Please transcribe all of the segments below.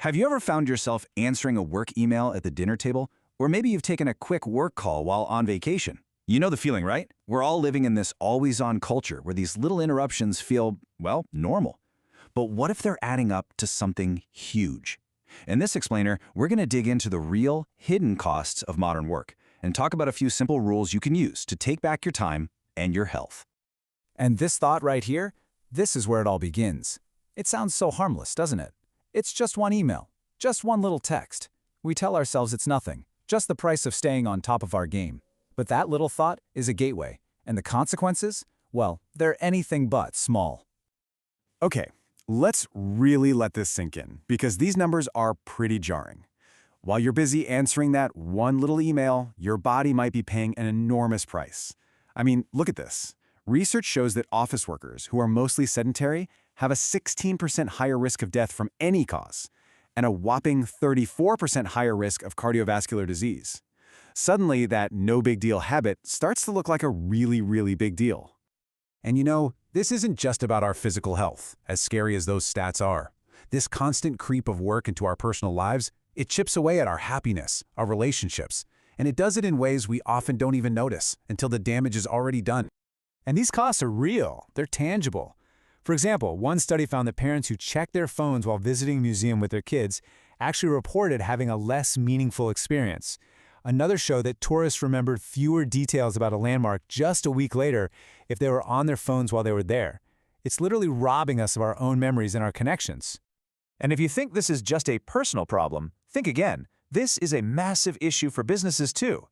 Have you ever found yourself answering a work email at the dinner table? Or maybe you've taken a quick work call while on vacation. You know the feeling, right? We're all living in this always-on culture where these little interruptions feel, well, normal. But what if they're adding up to something huge? In this explainer, we're going to dig into the real, hidden costs of modern work and talk about a few simple rules you can use to take back your time and your health. And this thought right here, this is where it all begins. It sounds so harmless, doesn't it? It's just one email, just one little text. We tell ourselves it's nothing, just the price of staying on top of our game. But that little thought is a gateway, and the consequences, well, they're anything but small. Okay, let's really let this sink in, because these numbers are pretty jarring. While you're busy answering that one little email, your body might be paying an enormous price. I mean, look at this. Research shows that office workers, who are mostly sedentary, have a 16% higher risk of death from any cause, and a whopping 34% higher risk of cardiovascular disease. Suddenly, that no-big-deal habit starts to look like a really big deal. And you know, this isn't just about our physical health, as scary as those stats are. This constant creep of work into our personal lives, it chips away at our happiness, our relationships, and it does it in ways we often don't even notice until the damage is already done. And these costs are real, they're tangible. For example, one study found that parents who checked their phones while visiting a museum with their kids actually reported having a less meaningful experience. Another showed that tourists remembered fewer details about a landmark just a week later if they were on their phones while they were there. It's literally robbing us of our own memories and our connections. And if you think this is just a personal problem, think again. This is a massive issue for businesses too.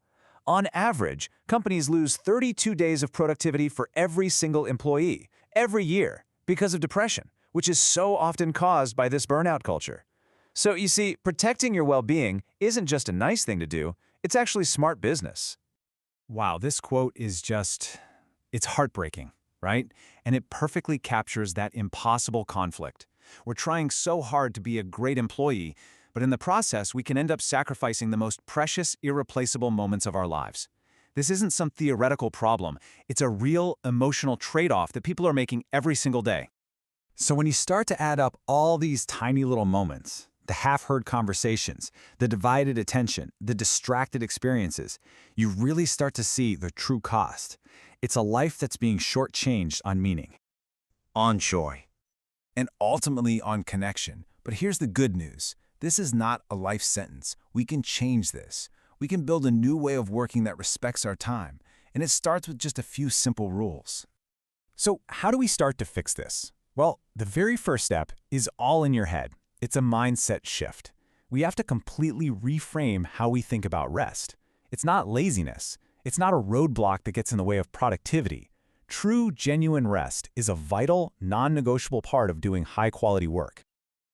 On average, companies lose 32 days of productivity for every single employee, every year, because of depression, which is so often caused by this burnout culture. So you see, protecting your well-being isn't just a nice thing to do, it's actually smart business. Wow, this quote is it's heartbreaking, right? And it perfectly captures that impossible conflict. We're trying so hard to be a great employee, but in the process, we can end up sacrificing the most precious, irreplaceable moments of our lives. This isn't some theoretical problem. It's a real emotional trade-off that people are making every single day. So when you start to add up all these tiny little moments, the half-heard conversations, the divided attention, the distracted experiences, you really start to see the true cost. It's a life that's being shortchanged on meaning, on joy, and ultimately on connection. But here's the good news. This is not a life sentence. We can change this. We can build a new way of working that respects our time, and it starts with just a few simple rules. So how do we start to fix this? Well, the very first step is all in your head. It's a mindset shift. We have to completely reframe how we think about rest. It's not laziness. It's not a roadblock that gets in the way of productivity. True, genuine rest is a vital, non-negotiable part of doing high-quality work.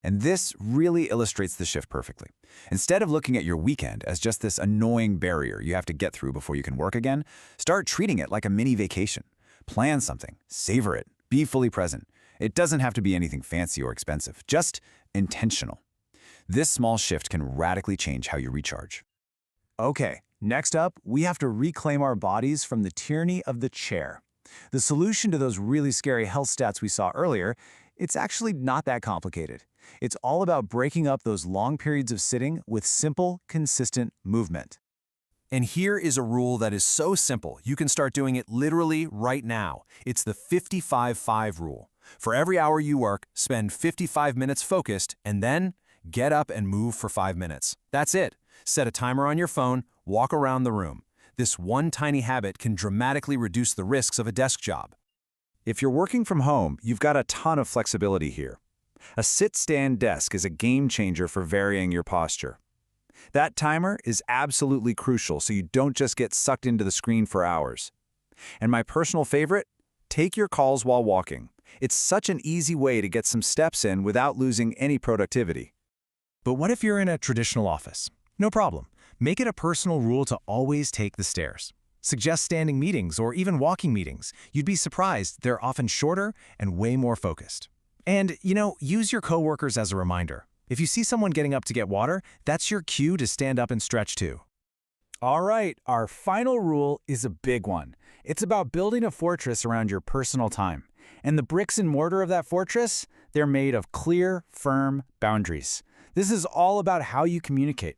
And this really illustrates the shift perfectly. Instead of looking at your weekend as just this annoying barrier you have to get through before you can work again, start treating it like a mini vacation. Plan something, savor it, be fully present. It doesn't have to be anything fancy or expensive, just intentional. This small shift can radically change how you recharge. Okay, next up, we have to reclaim our bodies from the tyranny of the chair. The solution to those really scary health stats we saw earlier, it's actually not that complicated. It's all about breaking up those long periods of sitting with simple, consistent movement. And here is a rule that is so simple, you can start doing it literally right now. It's the 55-5 rule. For every hour you work, spend 55 minutes focused, and then get up and move for 5 minutes. That's it. Set a timer on your phone, walk around the room. This one tiny habit can dramatically reduce the risks of a desk job. If you're working from home, you've got a ton of flexibility here. A sit-stand desk is a game changer for varying your posture. That timer is absolutely crucial so you don't just get sucked into the screen for hours. And my personal favorite, take your calls while walking. It's such an easy way to get some steps in without losing any productivity. But what if you're in a traditional office? No problem. Make it a personal rule to always take the stairs. Suggest standing meetings or even walking meetings. You'd be surprised, they're often shorter and way more focused. And, use your coworkers as a reminder. If you see someone getting up to get water, that's your cue to stand up and stretch too. All right, our final rule is a big one. It's about building a fortress around your personal time. And the bricks and mortar of that fortress, they're made of clear, firm boundaries. This is all about how you communicate.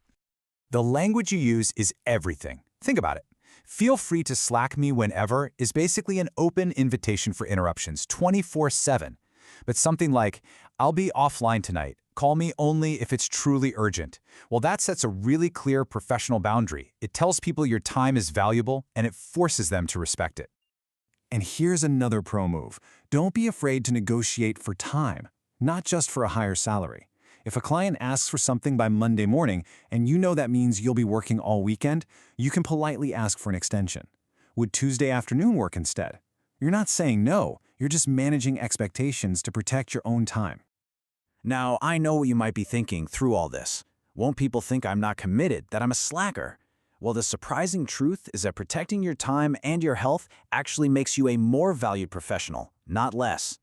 The language you use is everything. Think about it. Feel free to Slack me whenever is basically an open invitation for interruptions 24/7. But something like, I'll be offline tonight. Call me only if it's truly urgent. Well, that sets a really clear professional boundary. It tells people your time is valuable, and it forces them to respect it. And here's another pro move. Don't be afraid to negotiate for time, not just for a higher salary. If a client asks for something by Monday morning and you know that means you'll be working all weekend, you can politely ask for an extension. Would Tuesday afternoon work instead? You're not saying no, you're just managing expectations to protect your own time. Now, I know what you might be thinking through all this. Won't people think I'm not committed, that I'm a slacker? Well, the surprising truth is that protecting your time and your health actually makes you a more valued professional, not less.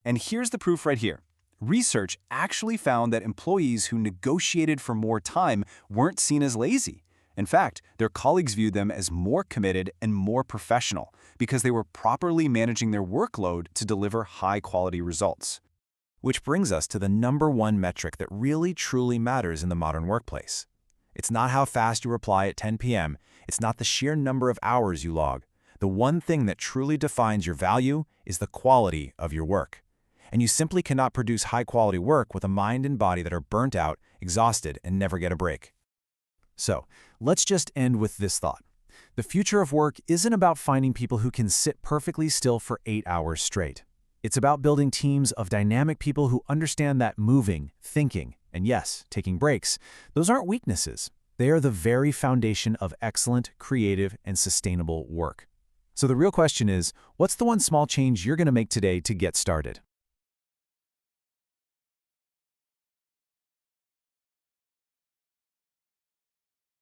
And here's the proof right here. Research actually found that employees who negotiated for more time weren't seen as lazy. In fact, their colleagues viewed them as more committed and more professional because they were properly managing their workload to deliver high-quality results. Which brings us to the #1 metric that really truly matters in the modern workplace. It's not how fast you reply at 10 p.m., it's not the sheer number of hours you log. The one thing that truly defines your value is the quality of your work. And you simply cannot produce high-quality work with a mind and body that are burnt out, exhausted, and never get a break. So, let's just end with this thought. The future of work isn't about finding people who can sit perfectly still for 8 hours straight. It's about building teams of dynamic people who understand that moving, thinking, and yes, taking breaks, those aren't weaknesses. They are the very foundation of excellent, creative, and sustainable work. So the real question is, what's the one small change you're going to make today to get started?